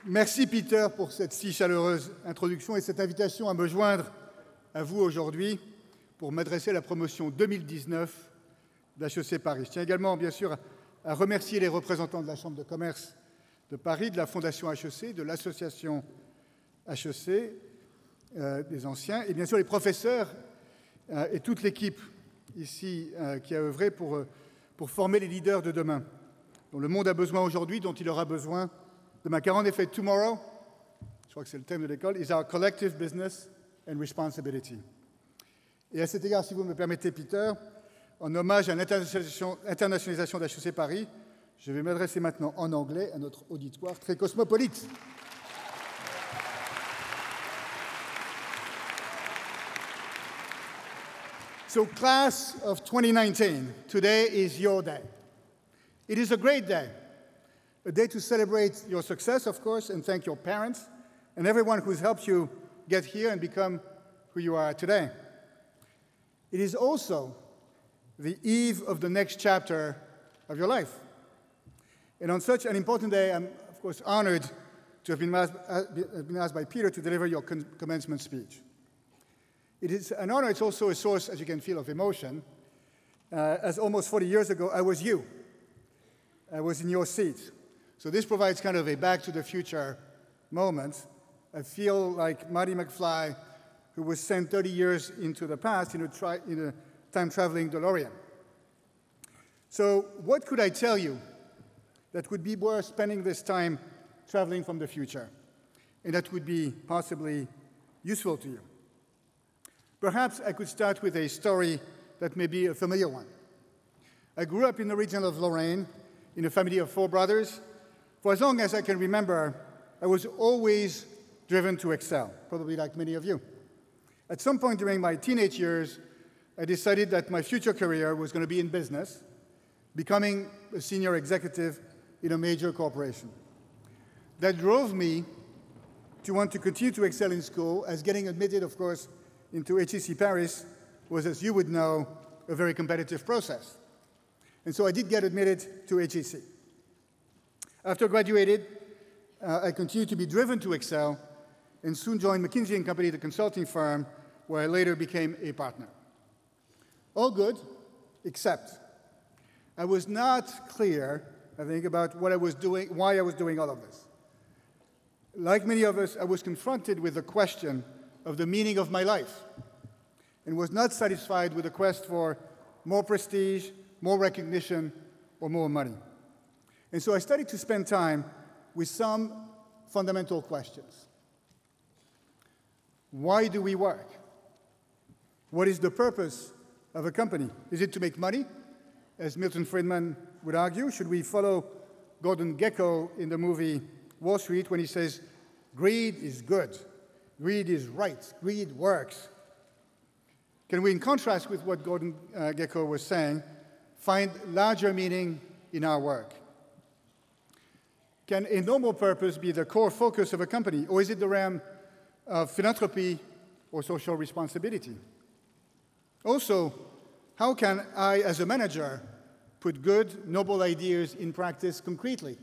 Merci Peter pour cette si chaleureuse introduction et cette invitation à me joindre à vous aujourd'hui pour m'adresser à la promotion 2019 d'HEC Paris. Je tiens également, bien sûr, à remercier les représentants de la Chambre de commerce de Paris, de la Fondation HEC, de l'association HEC, des anciens, et bien sûr les professeurs et toute l'équipe ici qui a œuvré pour former les leaders de demain, dont le monde a besoin aujourd'hui, dont il aura besoin demain. Car en effet, tomorrow, je crois que c'est le thème de l'école, is our collective business and responsibility. Et à cet égard, si vous me permettez, Peter, en hommage à l'internationalisation d'HEC Paris, je vais m'adresser maintenant en anglais à notre auditoire très cosmopolite. So, class of 2019, today is your day. It is a great day, a day to celebrate your success, of course, and thank your parents and everyone who's helped you get here and become who you are today. It is also the eve of the next chapter of your life. And on such an important day, I'm, of course, honored to have been asked by Peter to deliver your commencement speech. It is an honor. It's also a source, as you can feel, of emotion. As almost 40 years ago, I was you. I was in your seat. So this provides kind of a back-to-the-future moment. I feel like Marty McFly, who was sent 30 years into the past in a time-traveling DeLorean. So what could I tell you that would be worth spending this time traveling from the future, and that would be possibly useful to you? Perhaps I could start with a story that may be a familiar one. I grew up in the region of Lorraine in a family of 4 brothers. For as long as I can remember, I was always driven to excel, probably like many of you. At some point during my teenage years, I decided that my future career was going to be in business, becoming a senior executive in a major corporation. That drove me to want to continue to excel in school, as getting admitted, of course, into HEC Paris was, as you would know, a very competitive process. And so I did get admitted to HEC. After I graduated, I continued to be driven to excel and soon joined McKinsey & Company, the consulting firm, where I later became a partner. All good, except I was not clear, I think, about what I was doing, why I was doing all of this. Like many of us, I was confronted with the question of the meaning of my life and was not satisfied with the quest for more prestige, more recognition, or more money. And so I started to spend time with some fundamental questions. Why do we work? What is the purpose of a company? Is it to make money? As Milton Friedman would argue, should we follow Gordon Gekko in the movie Wall Street when he says, greed is good, greed is right, greed works? Can we, in contrast with what Gordon Gekko was saying, find larger meaning in our work? Can a noble purpose be the core focus of a company, or is it the realm of philanthropy or social responsibility? Also, how can I, as a manager, put good, noble ideas in practice concretely?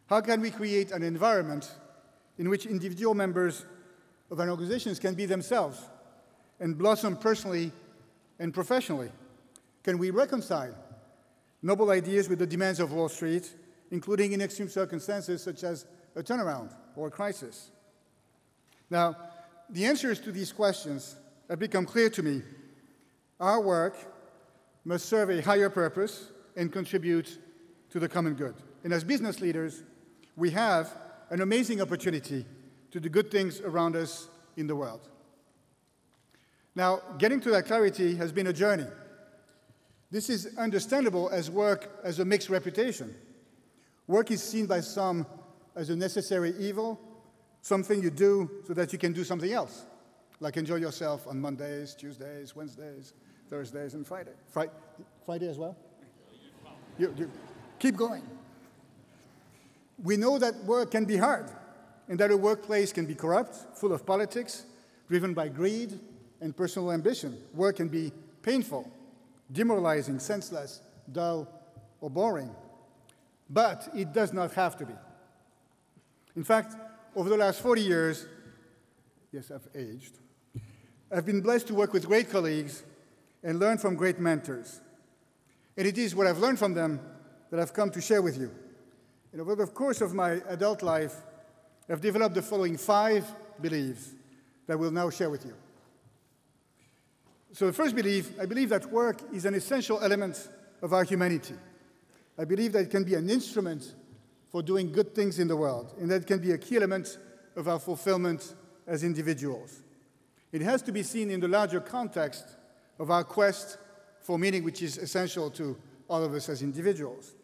How can we create an environment in which individual members of an organization can be themselves and blossom personally and professionally? Can we reconcile noble ideas with the demands of Wall Street, including in extreme circumstances such as a turnaround or a crisis? Now, the answers to these questions have become clear to me. Our work must serve a higher purpose and contribute to the common good. And as business leaders, we have an amazing opportunity to do good things around us in the world. Now, getting to that clarity has been a journey. This is understandable as work has a mixed reputation. Work is seen by some as a necessary evil, something you do so that you can do something else, like enjoy yourself on Mondays, Tuesdays, Wednesdays, Thursdays, and Friday. Friday as well? You keep going. We know that work can be hard, and that a workplace can be corrupt, full of politics, driven by greed and personal ambition. Work can be painful, demoralizing, senseless, dull, or boring. But it does not have to be. In fact, over the last 40 years, yes, I've aged, I've been blessed to work with great colleagues and learn from great mentors. And it is what I've learned from them that I've come to share with you. And over the course of my adult life, I've developed the following 5 beliefs that I will now share with you. So the first belief, I believe that work is an essential element of our humanity. I believe that it can be an instrument for doing good things in the world, and that it can be a key element of our fulfillment as individuals. It has to be seen in the larger context of our quest for meaning, which is essential to all of us as individuals.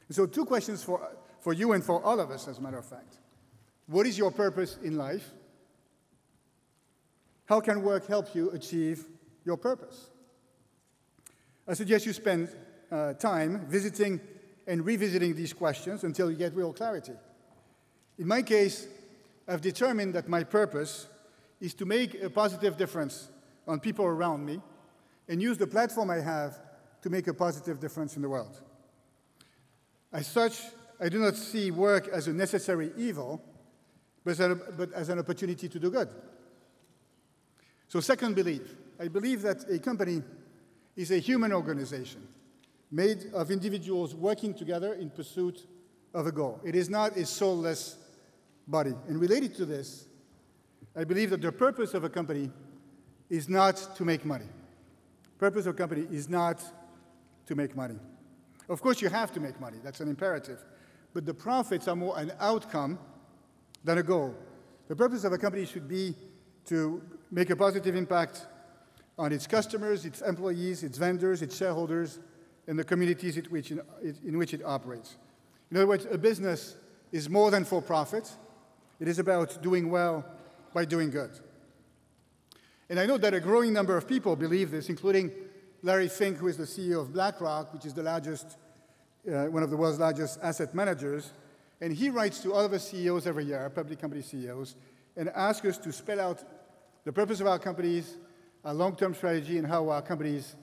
And so 2 questions for you and for all of us, as a matter of fact. What is your purpose in life? How can work help you achieve your purpose? I suggest you spend time visiting and revisiting these questions until you get real clarity. In my case, I've determined that my purpose is to make a positive difference on people around me and use the platform I have to make a positive difference in the world. As such, I do not see work as a necessary evil, but as an opportunity to do good. So second belief, I believe that a company is a human organization made of individuals working together in pursuit of a goal. It is not a soulless body. And related to this, I believe that the purpose of a company is not to make money. The purpose of a company is not to make money. Of course, you have to make money. That's an imperative. But the profits are more an outcome than a goal. The purpose of a company should be to make a positive impact on its customers, its employees, its vendors, its shareholders, and the communities in which it operates. In other words, a business is more than for profit. It is about doing well by doing good. And I know that a growing number of people believe this, including Larry Fink, who is the CEO of BlackRock, which is the largest, one of the world's largest asset managers. And he writes to all of us CEOs every year, public company CEOs, and asks us to spell out the purpose of our companies, our long-term strategy, and how our companies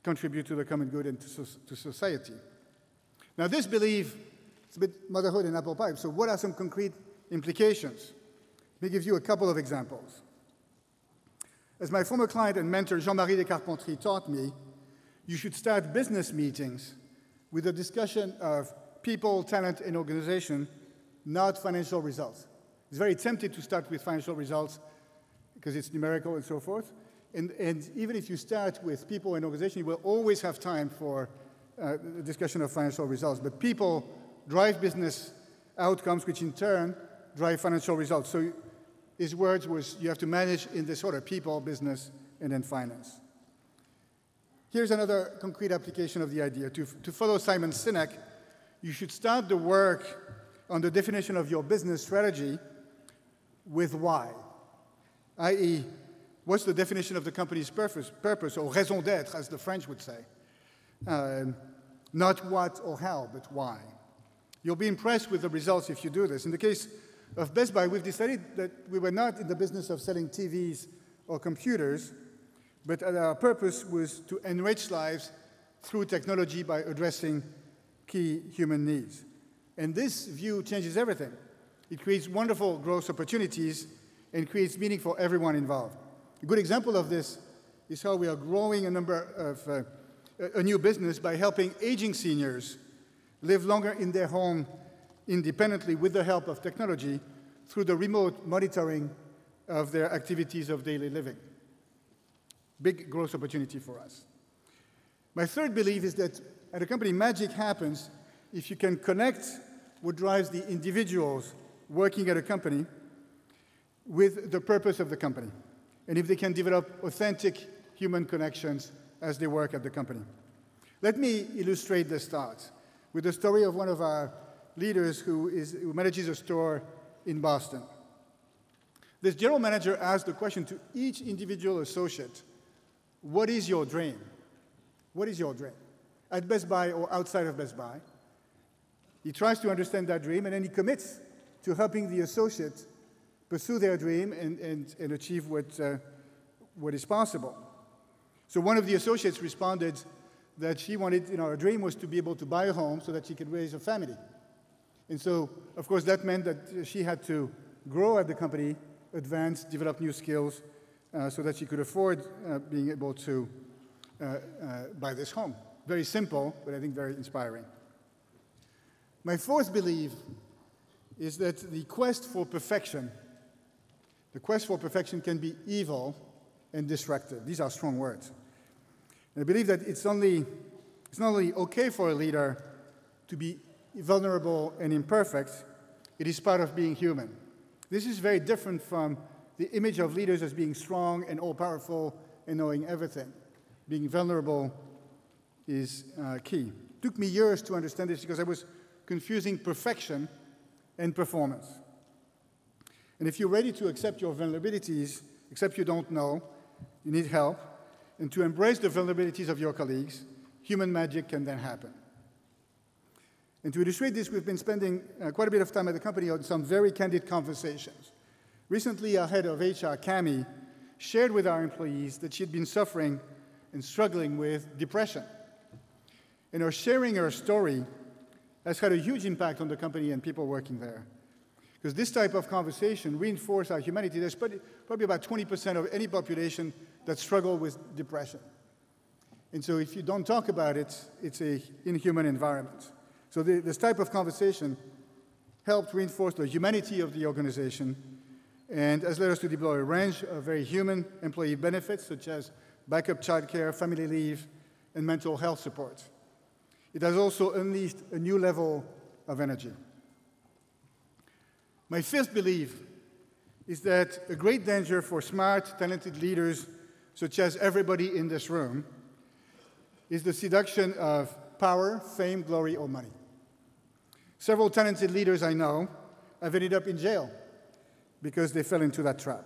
contribute to the common good and to society. Now, this belief, it's a bit motherhood and apple pie. So what are some concrete implications? Let me give you a couple of examples. As my former client and mentor Jean-Marie Descarpentries taught me, you should start business meetings with a discussion of people, talent, and organization, not financial results. It's very tempting to start with financial results because it's numerical and so forth. And even if you start with people and organization, you will always have time for a discussion of financial results. But people drive business outcomes, which in turn drive financial results. So his words was, you have to manage in this order: people, business, and then finance. Here's another concrete application of the idea. To follow Simon Sinek, you should start the work on the definition of your business strategy with why, i.e., what's the definition of the company's purpose, or raison d'être, as the French would say? Not what or how, but why. You'll be impressed with the results if you do this. In the case of Best Buy, we've decided that we were not in the business of selling TVs or computers, but our purpose was to enrich lives through technology by addressing key human needs. And this view changes everything. It creates wonderful growth opportunities and creates meaning for everyone involved. A good example of this is how we are growing a new business by helping aging seniors live longer in their home independently with the help of technology through the remote monitoring of their activities of daily living. Big growth opportunity for us. My third belief is that at a company, magic happens if you can connect what drives the individuals working at a company with the purpose of the company, and if they can develop authentic human connections as they work at the company. Let me illustrate this thought with the story of one of our leaders who manages a store in Boston. This general manager asked the question to each individual associate, what is your dream? What is your dream? At Best Buy or outside of Best Buy. He tries to understand that dream, and then he commits to helping the associate pursue their dream and achieve what is possible. So one of the associates responded that she wanted, her dream was to be able to buy a home so that she could raise a family. And so, of course, that meant that she had to grow at the company, advance, develop new skills, so that she could afford being able to buy this home. Very simple, but I think very inspiring. My fourth belief is that the quest for perfection can be evil and destructive. These are strong words. And I believe that it's not only okay for a leader to be vulnerable and imperfect, it is part of being human. This is very different from the image of leaders as being strong and all-powerful and knowing everything. Being vulnerable is key. It took me years to understand this because I was confusing perfection and performance. And if you're ready to accept your vulnerabilities, accept you don't know, you need help, and to embrace the vulnerabilities of your colleagues, human magic can then happen. And to illustrate this, we've been spending quite a bit of time at the company on some very candid conversations. Recently, our head of HR, Cami, shared with our employees that she'd been suffering and struggling with depression. And her sharing her story has had a huge impact on the company and people working there. Because this type of conversation reinforces our humanity. There's probably about 20% of any population that struggle with depression. And so if you don't talk about it, it's an inhuman environment. So this type of conversation helped reinforce the humanity of the organization and has led us to deploy a range of very human employee benefits, such as backup childcare, family leave, and mental health support. It has also unleashed a new level of energy. My fifth belief is that a great danger for smart, talented leaders, such as everybody in this room, is the seduction of power, fame, glory, or money. Several talented leaders I know have ended up in jail because they fell into that trap.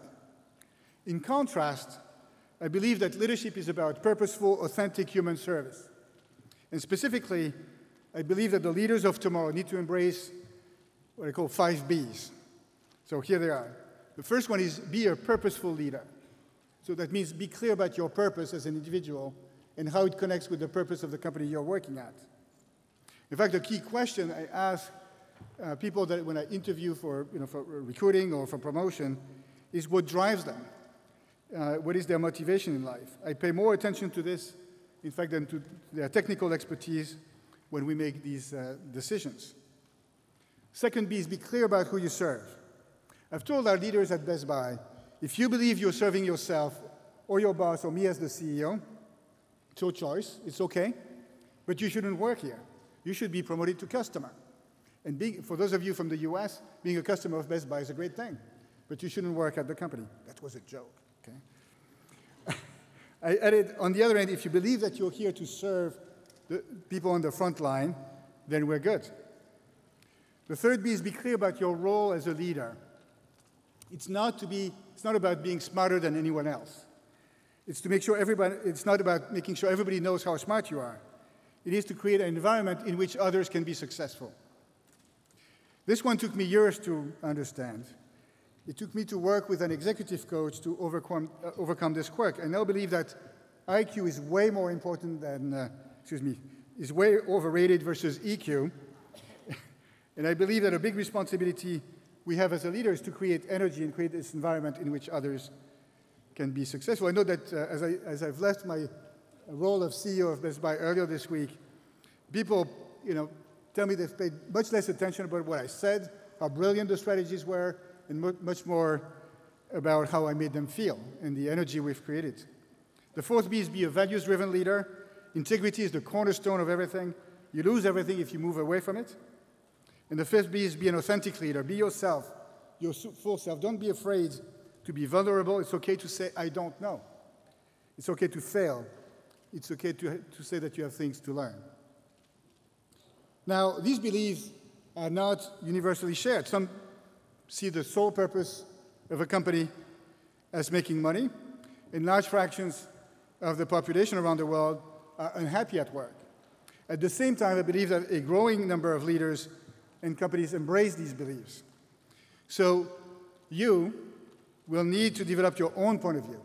In contrast, I believe that leadership is about purposeful, authentic human service. And specifically, I believe that the leaders of tomorrow need to embrace what I call 5 Bs. So here they are. The first one is be a purposeful leader. So that means be clear about your purpose as an individual and how it connects with the purpose of the company you're working at. In fact, the key question I ask people that when I interview for recruiting or for promotion is what drives them? What is their motivation in life? I pay more attention to this, in fact, than to their technical expertise when we make these decisions. Second B is be clear about who you serve. I've told our leaders at Best Buy, if you believe you're serving yourself or your boss or me as the CEO, it's your choice, it's okay, but you shouldn't work here. You should be promoted to customer. And for those of you from the US, being a customer of Best Buy is a great thing, but you shouldn't work at the company. That was a joke, okay? I added, on the other end, if you believe that you're here to serve the people on the front line, then we're good. The third B is be clear about your role as a leader. It's not about being smarter than anyone else. It's not about making sure everybody knows how smart you are. It is to create an environment in which others can be successful. This one took me years to understand. It took me to work with an executive coach to overcome this quirk. I now believe that IQ is way more important than, is way overrated versus EQ. And I believe that a big responsibility we have as a leader is to create energy and create this environment in which others can be successful. I know that as I've left my role of CEO of Best Buy earlier this week, people, tell me they've paid much less attention about what I said, how brilliant the strategies were, and much more about how I made them feel and the energy we've created. The fourth B is be a values-driven leader. Integrity is the cornerstone of everything. You lose everything if you move away from it. And the fifth B is be an authentic leader. Be yourself, your full self. Don't be afraid to be vulnerable. It's okay to say, I don't know. It's okay to fail. It's okay to say that you have things to learn. Now, these beliefs are not universally shared. Some see the sole purpose of a company as making money, and large fractions of the population around the world are unhappy at work. At the same time, I believe that a growing number of leaders and companies embrace these beliefs. So you will need to develop your own point of view.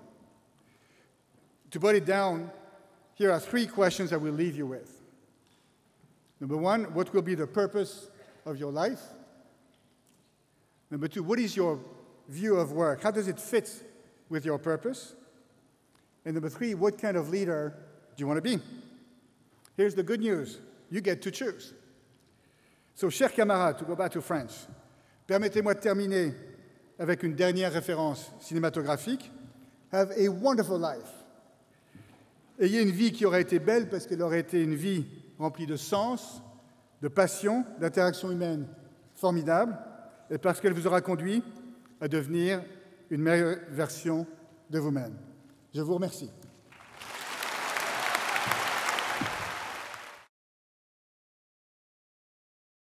To put it down, here are 3 questions I will leave you with. Number 1, what will be the purpose of your life? Number two, what is your view of work? How does it fit with your purpose? And number three, what kind of leader do you want to be? Here's the good news. You get to choose. So, chers camarades, to go back to French, permettez-moi de terminer avec une dernière référence cinématographique. Have a wonderful life. Ayez une vie qui aurait été belle parce qu'elle aurait été une vie remplie de sens, de passion, d'interactions humaines formidables, et parce qu'elle vous aura conduit à devenir une meilleure version de vous-même. Je vous remercie.